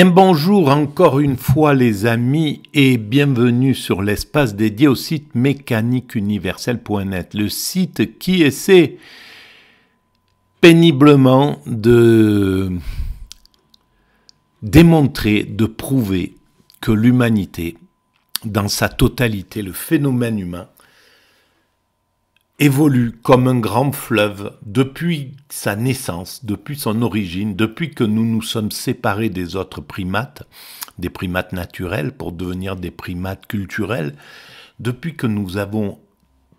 Bien bonjour encore une fois les amis et bienvenue sur l'espace dédié au site mécaniqueuniverselle.net, le site qui essaie péniblement de démontrer, de prouver que l'humanité, dans sa totalité, le phénomène humain, évolue comme un grand fleuve depuis sa naissance, depuis son origine, depuis que nous nous sommes séparés des autres primates, des primates naturels pour devenir des primates culturels, depuis que nous avons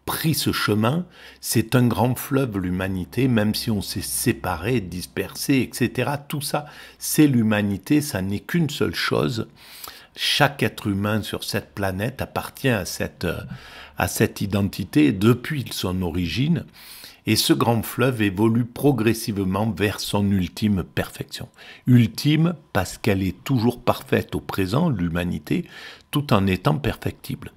pris ce chemin, c'est un grand fleuve l'humanité, même si on s'est séparés, dispersés, etc. Tout ça, c'est l'humanité, ça n'est qu'une seule chose. Chaque être humain sur cette planète appartient à cette identité depuis son origine, et ce grand fleuve évolue progressivement vers son ultime perfection. Ultime parce qu'elle est toujours parfaite au présent, l'humanité, tout en étant perfectible.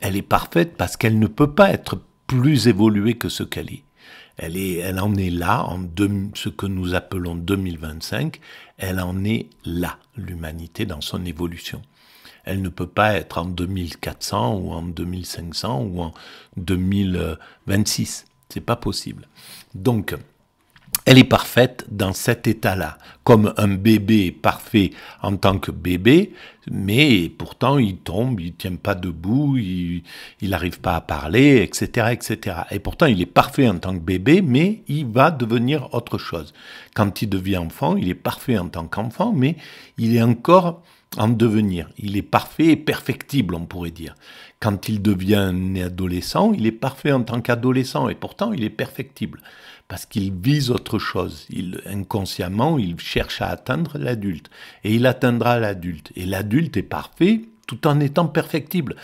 Elle est parfaite parce qu'elle ne peut pas être plus évoluée que ce qu'elle est. Elle en est là, ce que nous appelons 2025, elle en est là, l'humanité dans son évolution. Elle ne peut pas être en 2400 ou en 2500 ou en 2026. C'est pas possible. Donc, elle est parfaite dans cet état-là, comme un bébé est parfait en tant que bébé, mais pourtant il tombe, il tient pas debout, il n'arrive pas à parler, etc., etc. Et pourtant il est parfait en tant que bébé, mais il va devenir autre chose. Quand il devient enfant, il est parfait en tant qu'enfant, mais il est encore en devenir. Il est parfait et perfectible, on pourrait dire. Quand il devient adolescent, il est parfait en tant qu'adolescent, et pourtant il est perfectible. Parce qu'il vise autre chose. Inconsciemment, il cherche à atteindre l'adulte. Et il atteindra l'adulte. Et l'adulte est parfait tout en étant perfectible.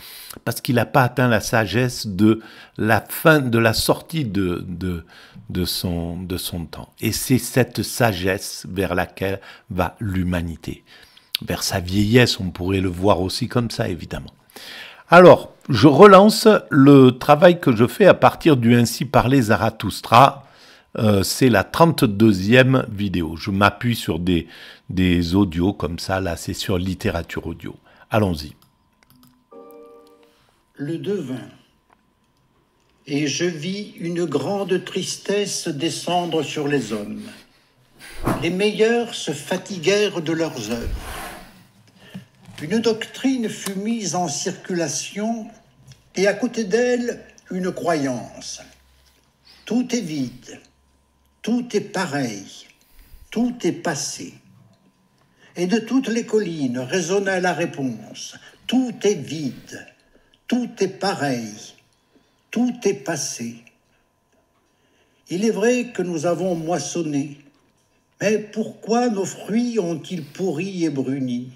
Parce qu'il n'a pas atteint la sagesse de la fin, de la sortie de son temps. Et c'est cette sagesse vers laquelle va l'humanité. Vers sa vieillesse, on pourrait le voir aussi comme ça, évidemment. Alors, je relance le travail que je fais à partir du Ainsi parlait Zarathustra. C'est la 32e vidéo. Je m'appuie sur des audios comme ça. Là, c'est sur littérature audio. Allons-y. Le devin. Et je vis une grande tristesse descendre sur les hommes. Les meilleurs se fatiguèrent de leurs œuvres. Une doctrine fut mise en circulation et à côté d'elle, une croyance. Tout est vide. Tout est pareil, tout est passé. Et de toutes les collines résonna la réponse. Tout est vide, tout est pareil, tout est passé. Il est vrai que nous avons moissonné, mais pourquoi nos fruits ont-ils pourri et bruni?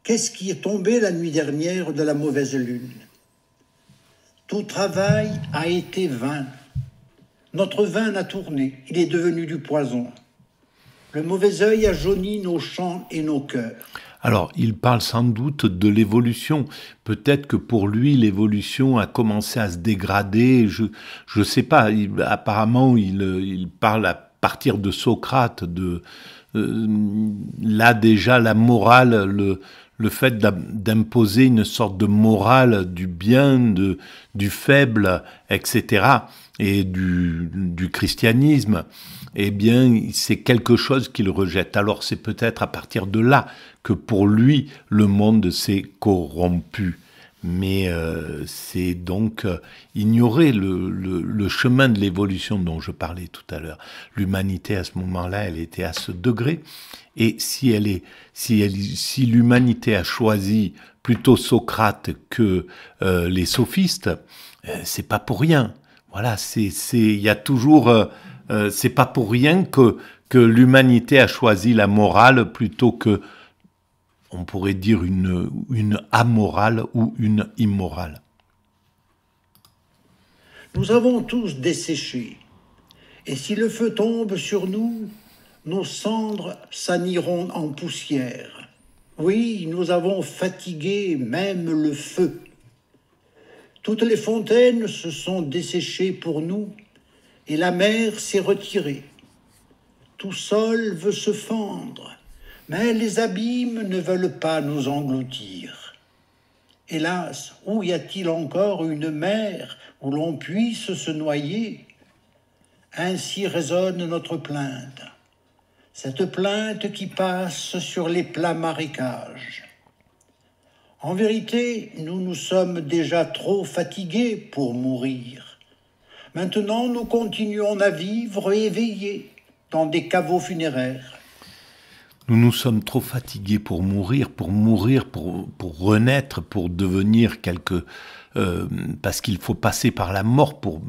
Qu'est-ce qui est tombé la nuit dernière de la mauvaise lune? Tout travail a été vain. Notre vin a tourné, il est devenu du poison. Le mauvais œil a jauni nos champs et nos cœurs. Alors, il parle sans doute de l'évolution. Peut-être que pour lui, l'évolution a commencé à se dégrader. Je sais pas. Apparemment, il parle à partir de Socrate. Là, déjà, la morale, le fait d'imposer une sorte de morale du bien, du faible, etc., et du christianisme, eh bien, c'est quelque chose qu'il rejette. Alors, c'est peut-être à partir de là que pour lui, le monde s'est corrompu. Mais c'est donc ignorer le chemin de l'évolution dont je parlais tout à l'heure. L'humanité, à ce moment-là, elle était à ce degré. Et si l'humanité a choisi plutôt Socrate que les sophistes, c'est pas pour rien. Voilà, il y a toujours, c'est pas pour rien que l'humanité a choisi la morale plutôt que, on pourrait dire, une amorale ou une immorale. Nous avons tous desséché, et si le feu tombe sur nous, nos cendres s'aniront en poussière. Oui, nous avons fatigué même le feu. Toutes les fontaines se sont desséchées pour nous, et la mer s'est retirée. Tout sol veut se fendre, Mais les abîmes ne veulent pas nous engloutir. Hélas, où y a-t-il encore une mer où l'on puisse se noyer? Ainsi résonne notre plainte, cette plainte qui passe sur les plats marécages. En vérité, nous nous sommes déjà trop fatigués pour mourir. Maintenant, nous continuons à vivre éveillés dans des caveaux funéraires. Nous nous sommes trop fatigués pour mourir, pour renaître, pour devenir parce qu'il faut passer par la mort pour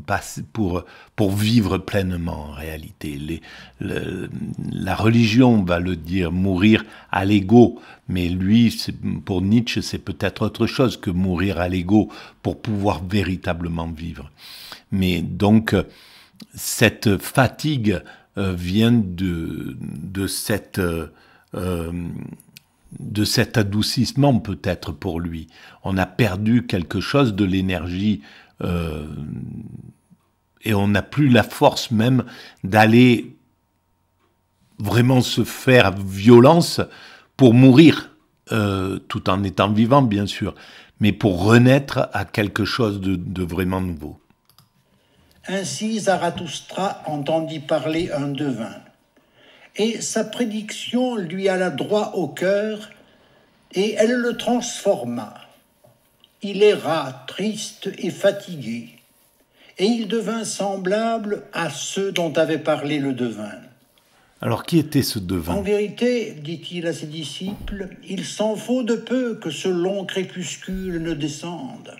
vivre pleinement en réalité. La religion va le dire, mourir à l'ego, mais lui, pour Nietzsche, c'est peut-être autre chose que mourir à l'ego pour pouvoir véritablement vivre. Mais donc, cette fatigue vient de cet adoucissement peut-être pour lui. On a perdu quelque chose de l'énergie et on n'a plus la force même d'aller vraiment se faire violence pour mourir, tout en étant vivant bien sûr, mais pour renaître à quelque chose de vraiment nouveau. Ainsi Zarathustra entendit parler un devin, et sa prédiction lui alla droit au cœur, et elle le transforma. Il erra triste et fatigué, et il devint semblable à ceux dont avait parlé le devin. Alors qui était ce devin? En vérité, dit-il à ses disciples, il s'en faut de peu que ce long crépuscule ne descende.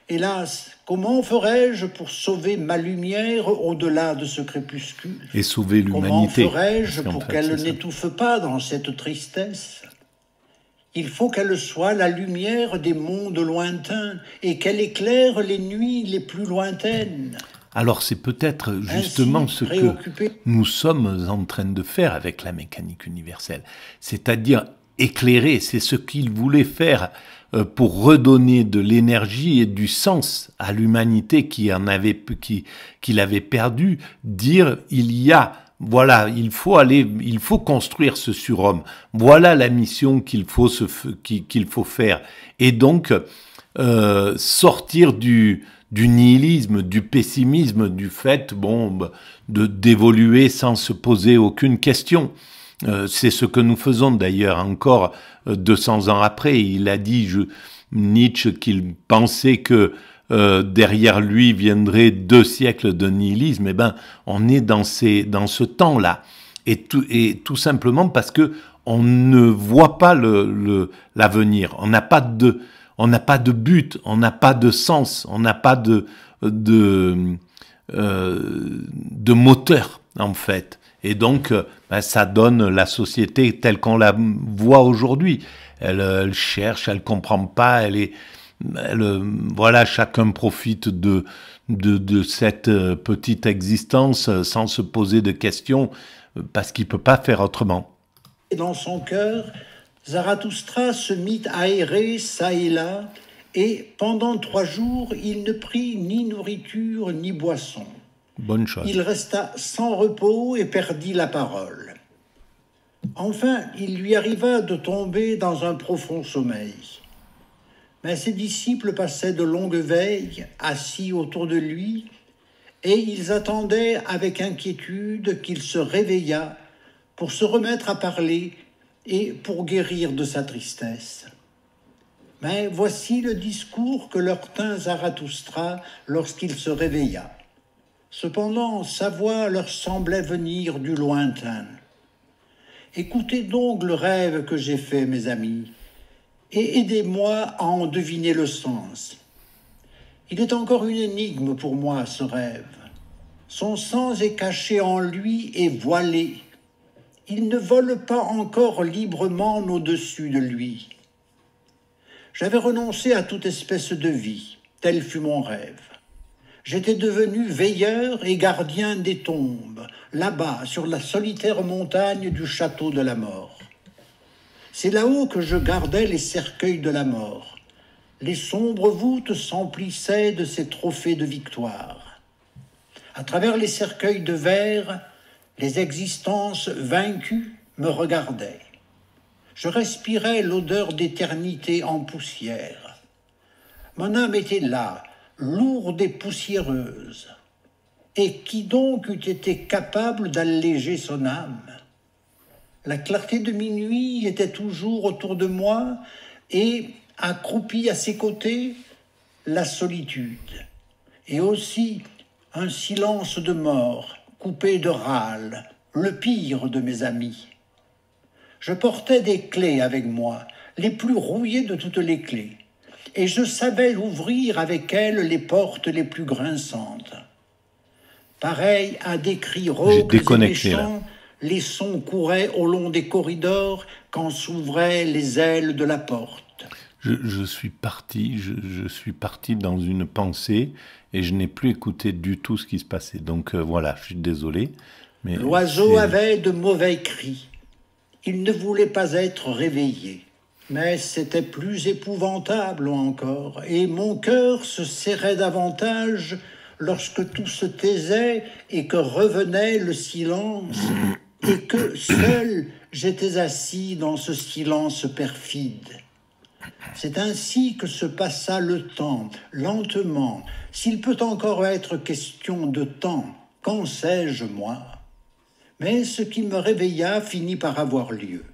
Hélas, comment ferais-je pour sauver ma lumière au-delà de ce crépuscule? Et sauver l'humanité. Comment ferais-je pour qu'elle n'étouffe pas dans cette tristesse? Il faut qu'elle soit la lumière des mondes lointains et qu'elle éclaire les nuits les plus lointaines. Alors c'est peut-être justement ce que nous sommes en train de faire avec la mécanique universelle, c'est-à-dire éclairer, c'est ce qu'il voulait faire pour redonner de l'énergie et du sens à l'humanité qu'il avait perdu, dire voilà, il faut construire ce surhomme, voilà la mission qu'il faut faire, et donc sortir du nihilisme, du pessimisme, du fait d'évoluer sans se poser aucune question. C'est ce que nous faisons d'ailleurs encore 200 ans après. Il a dit, Nietzsche, qu'il pensait que derrière lui viendraient 2 siècles de nihilisme. Eh ben, on est dans ce temps-là, et tout simplement parce que on ne voit pas l'avenir. On n'a pas de but, on n'a pas de sens, on n'a pas de moteur en fait. Et donc, ça donne la société telle qu'on la voit aujourd'hui. Elle cherche, elle comprend pas, voilà, chacun profite de cette petite existence sans se poser de questions, parce qu'il peut pas faire autrement. Dans son cœur, Zarathustra se mit à errer çà et là, et pendant 3 jours, il ne prit ni nourriture ni boisson. Bonne chose. Il resta sans repos et perdit la parole. Enfin, il lui arriva de tomber dans un profond sommeil. Mais ses disciples passaient de longues veilles, assis autour de lui, et ils attendaient avec inquiétude qu'il se réveillât pour se remettre à parler et pour guérir de sa tristesse. Mais voici le discours que leur tint Zarathustra lorsqu'il se réveilla. Cependant, sa voix leur semblait venir du lointain. Écoutez donc le rêve que j'ai fait, mes amis, et aidez-moi à en deviner le sens. Il est encore une énigme pour moi, ce rêve. Son sens est caché en lui et voilé. Il ne vole pas encore librement au-dessus de lui. J'avais renoncé à toute espèce de vie, tel fut mon rêve. J'étais devenu veilleur et gardien des tombes, là-bas, sur la solitaire montagne du château de la mort. C'est là-haut que je gardais les cercueils de la mort. Les sombres voûtes s'emplissaient de ces trophées de victoire. À travers les cercueils de verre, les existences vaincues me regardaient. Je respirais l'odeur d'éternité en poussière. Mon âme était là, lourde et poussiéreuse. Et qui donc eût été capable d'alléger son âme? La clarté de minuit était toujours autour de moi et, accroupie à ses côtés, la solitude. Et aussi un silence de mort, coupé de râles, le pire de mes amis. Je portais des clés avec moi, les plus rouillées de toutes les clés, et je savais ouvrir avec elles les portes les plus grinçantes. Pareil à des cris rauques et méchants, les sons couraient au long des corridors quand s'ouvraient les ailes de la porte. Je suis parti dans une pensée et je n'ai plus écouté du tout ce qui se passait. Donc voilà, je suis désolé. L'oiseau avait de mauvais cris. Il ne voulait pas être réveillé. Mais c'était plus épouvantable encore, et mon cœur se serrait davantage lorsque tout se taisait et que revenait le silence, et que seul j'étais assis dans ce silence perfide. C'est ainsi que se passa le temps, lentement. S'il peut encore être question de temps, qu'en sais-je, moi? Mais ce qui me réveilla finit par avoir lieu.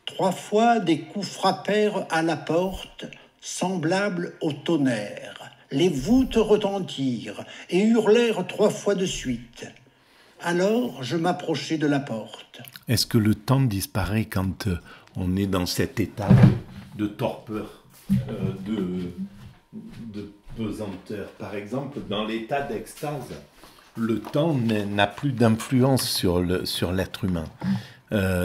3 fois des coups frappèrent à la porte, semblables au tonnerre. Les voûtes retentirent et hurlèrent 3 fois de suite. Alors je m'approchai de la porte. Est-ce que le temps disparaît quand on est dans cet état de torpeur, de pesanteur? Par exemple, dans l'état d'extase, le temps n'a plus d'influence sur l'être humain.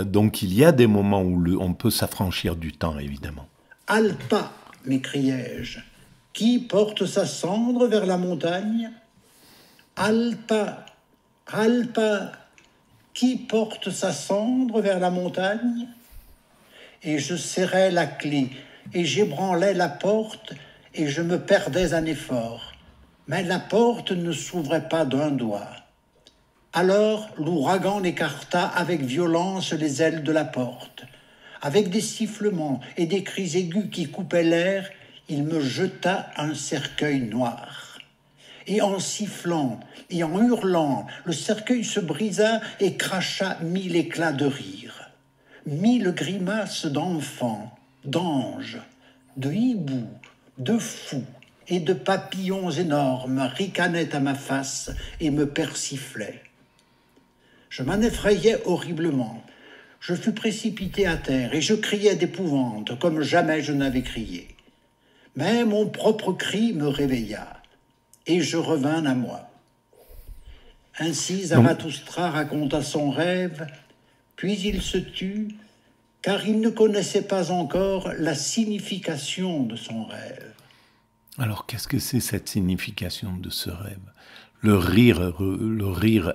Donc il y a des moments où on peut s'affranchir du temps, évidemment. « Alpa !» m'écriai-je. « Qui porte sa cendre vers la montagne ? Alpa ! Alpa ! Qui porte sa cendre vers la montagne ?» Et je serrais la clé, et j'ébranlais la porte, et je me perdais un effort. Mais la porte ne s'ouvrait pas d'un doigt. Alors l'ouragan écarta avec violence les ailes de la porte. Avec des sifflements et des cris aigus qui coupaient l'air, il me jeta un cercueil noir. Et en sifflant et en hurlant, le cercueil se brisa et cracha 1000 éclats de rire. 1000 grimaces d'enfants, d'anges, de hiboux, de fous et de papillons énormes ricanaient à ma face et me persiflaient. Je m'en effrayais horriblement. Je fus précipité à terre et je criais d'épouvante comme jamais je n'avais crié. Mais mon propre cri me réveilla et je revins à moi. Ainsi Zarathustra raconta son rêve, puis il se tut, car il ne connaissait pas encore la signification de son rêve. Alors qu'est-ce que c'est cette signification de ce rêve? Le rire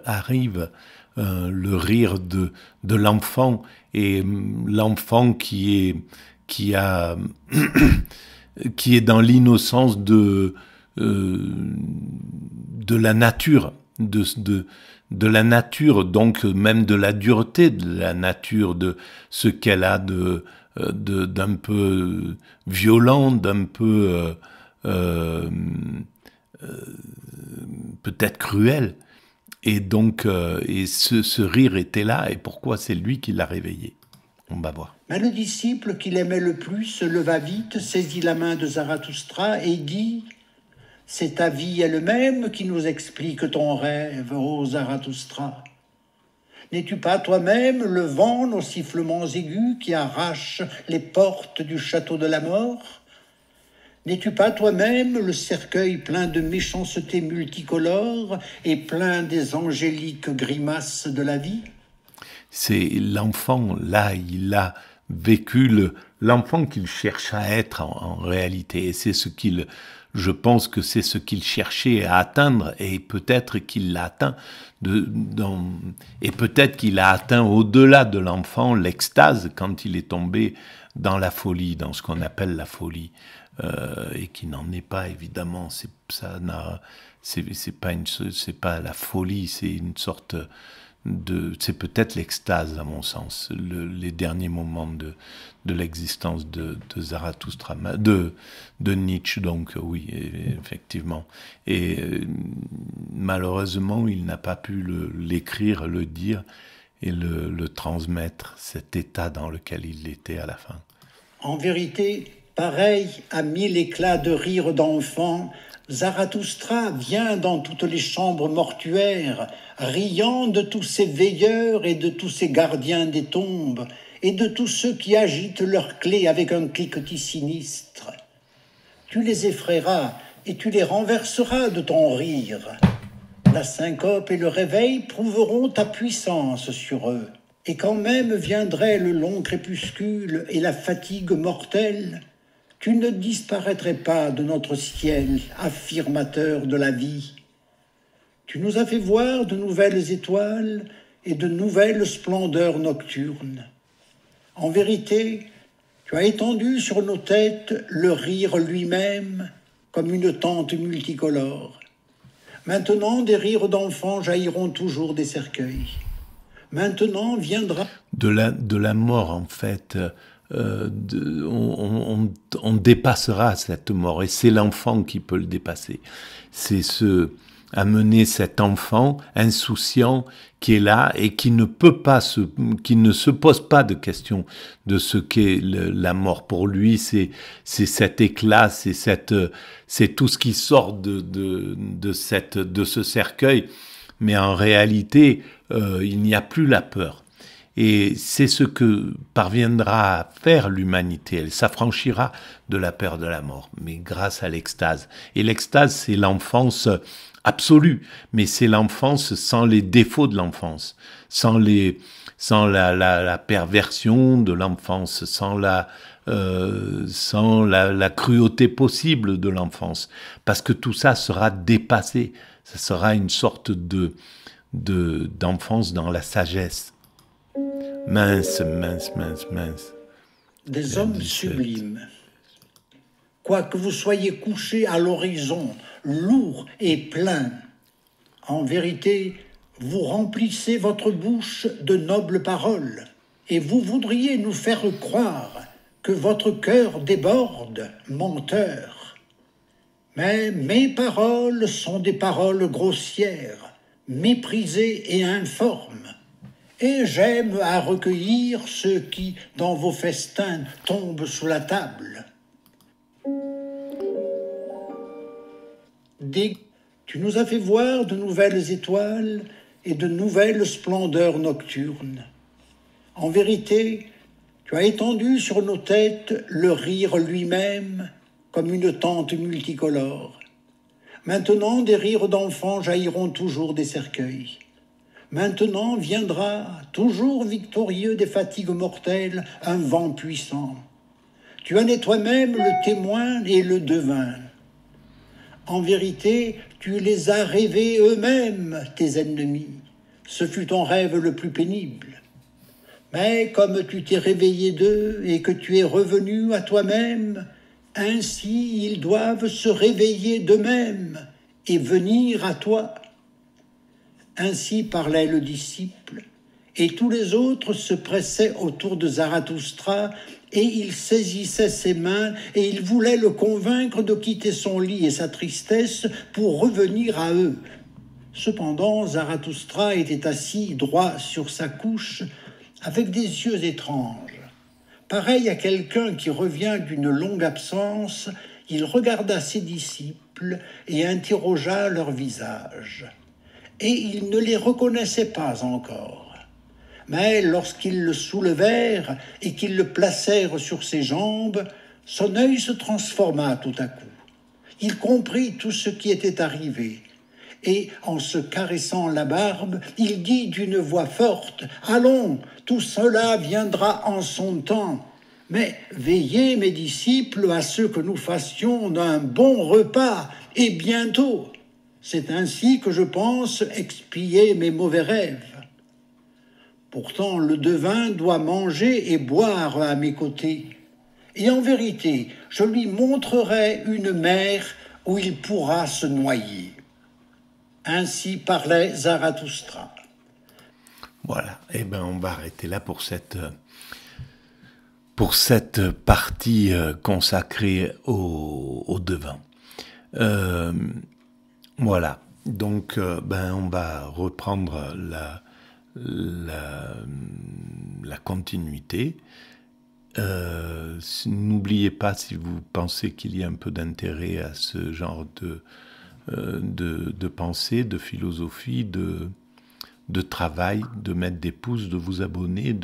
arrive, le rire de l'enfant, et l'enfant qui est dans l'innocence de la nature, de la nature, donc même de la dureté de la nature, de ce qu'elle a d'un peu violent, d'un peu peut-être cruel. Et donc, ce rire était là, et pourquoi c'est lui qui l'a réveillé? On va voir. Mais le disciple qu'il aimait le plus se leva vite, saisit la main de Zarathustra et dit « C'est ta vie elle-même qui nous explique ton rêve, ô Zarathustra. N'es-tu pas toi-même le vent aux sifflements aigus qui arrachent les portes du château de la mort ? N'es-tu pas toi-même le cercueil plein de méchanceté multicolore et plein des angéliques grimaces de la vie ? » C'est l'enfant, là, il a vécu l'enfant qu'il cherche à être en réalité. Et c'est je pense que c'est ce qu'il cherchait à atteindre, et peut-être qu'il l'a atteint, et peut-être qu'il a atteint au-delà de l'enfant l'extase quand il est tombé dans la folie, dans ce qu'on appelle la folie. Et qui n'en est pas, évidemment. C'est pas la folie, c'est une sorte c'est peut-être l'extase, à mon sens, les derniers moments de l'existence de Zarathustra, de Nietzsche, donc oui, effectivement. Et malheureusement, il n'a pas pu l'écrire, le dire et le transmettre, cet état dans lequel il était à la fin. En vérité, pareil à 1000 éclats de rire d'enfant, Zarathustra vient dans toutes les chambres mortuaires, riant de tous ces veilleurs et de tous ces gardiens des tombes, et de tous ceux qui agitent leurs clés avec un cliquetis sinistre. Tu les effraieras et tu les renverseras de ton rire. La syncope et le réveil prouveront ta puissance sur eux. Et quand même viendrait le long crépuscule et la fatigue mortelle, tu ne disparaîtrais pas de notre ciel, affirmateur de la vie. Tu nous as fait voir de nouvelles étoiles et de nouvelles splendeurs nocturnes. En vérité, tu as étendu sur nos têtes le rire lui-même comme une tente multicolore. Maintenant, des rires d'enfants jailliront toujours des cercueils. Maintenant viendra... De la mort, en fait, on dépassera cette mort, et c'est l'enfant qui peut le dépasser. C'est amener cet enfant insouciant qui est là et qui ne se pose pas de questions de ce qu'est la mort. Pour lui, c'est cet éclat, c'est tout ce qui sort de ce cercueil. Mais en réalité, il n'y a plus la peur. Et c'est ce que parviendra à faire l'humanité. Elle s'affranchira de la peur de la mort, mais grâce à l'extase. Et l'extase, c'est l'enfance absolue, mais c'est l'enfance sans les défauts de l'enfance, sans la perversion de l'enfance, sans la cruauté possible de l'enfance, parce que tout ça sera dépassé. Ça sera une sorte d'enfance dans la sagesse. Mince. Des hommes sublimes. Quoique vous soyez couchés à l'horizon, lourd et plein, en vérité, vous remplissez votre bouche de nobles paroles, et vous voudriez nous faire croire que votre cœur déborde, menteur. Mais mes paroles sont des paroles grossières, méprisées et informes, et j'aime à recueillir ceux qui, dans vos festins, tombent sous la table. Tu nous as fait voir de nouvelles étoiles et de nouvelles splendeurs nocturnes. En vérité, tu as étendu sur nos têtes le rire lui-même comme une tente multicolore. Maintenant, des rires d'enfants jailliront toujours des cercueils. Maintenant viendra, toujours victorieux des fatigues mortelles, un vent puissant. Tu en es toi-même le témoin et le devin. En vérité, tu les as rêvés eux-mêmes, tes ennemis. Ce fut ton rêve le plus pénible. Mais comme tu t'es réveillé d'eux et que tu es revenu à toi-même, ainsi ils doivent se réveiller d'eux-mêmes et venir à toi. Ainsi parlait le disciple, et tous les autres se pressaient autour de Zarathustra, et il saisissait ses mains, et il voulait le convaincre de quitter son lit et sa tristesse pour revenir à eux. Cependant, Zarathustra était assis droit sur sa couche, avec des yeux étranges. Pareil à quelqu'un qui revient d'une longue absence, il regarda ses disciples et interrogea leur visage. Et il ne les reconnaissait pas encore. Mais lorsqu'ils le soulevèrent et qu'ils le placèrent sur ses jambes, son œil se transforma tout à coup. Il comprit tout ce qui était arrivé. Et en se caressant la barbe, il dit d'une voix forte « Allons, tout cela viendra en son temps. Mais veillez, mes disciples, à ce que nous fassions un bon repas, et bientôt. C'est ainsi que je pense expier mes mauvais rêves. Pourtant, le devin doit manger et boire à mes côtés. Et en vérité, je lui montrerai une mer où il pourra se noyer. » Ainsi parlait Zarathustra. Voilà, et ben on va arrêter là pour cette partie consacrée au devant. Voilà, donc ben on va reprendre la continuité. N'oubliez pas, si vous pensez qu'il y a un peu d'intérêt à ce genre de pensée, de philosophie, de travail, de mettre des pouces, de vous abonner,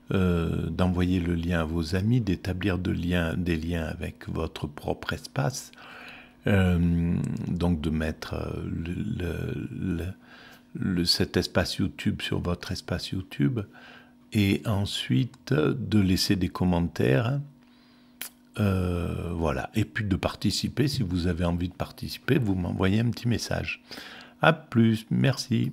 d'envoyer le lien à vos amis, d'établir des liens avec votre propre espace, donc de mettre cet espace YouTube sur votre espace YouTube, et ensuite de laisser des commentaires, voilà, et puis de participer. Si vous avez envie de participer, vous m'envoyez un petit message. À plus, merci.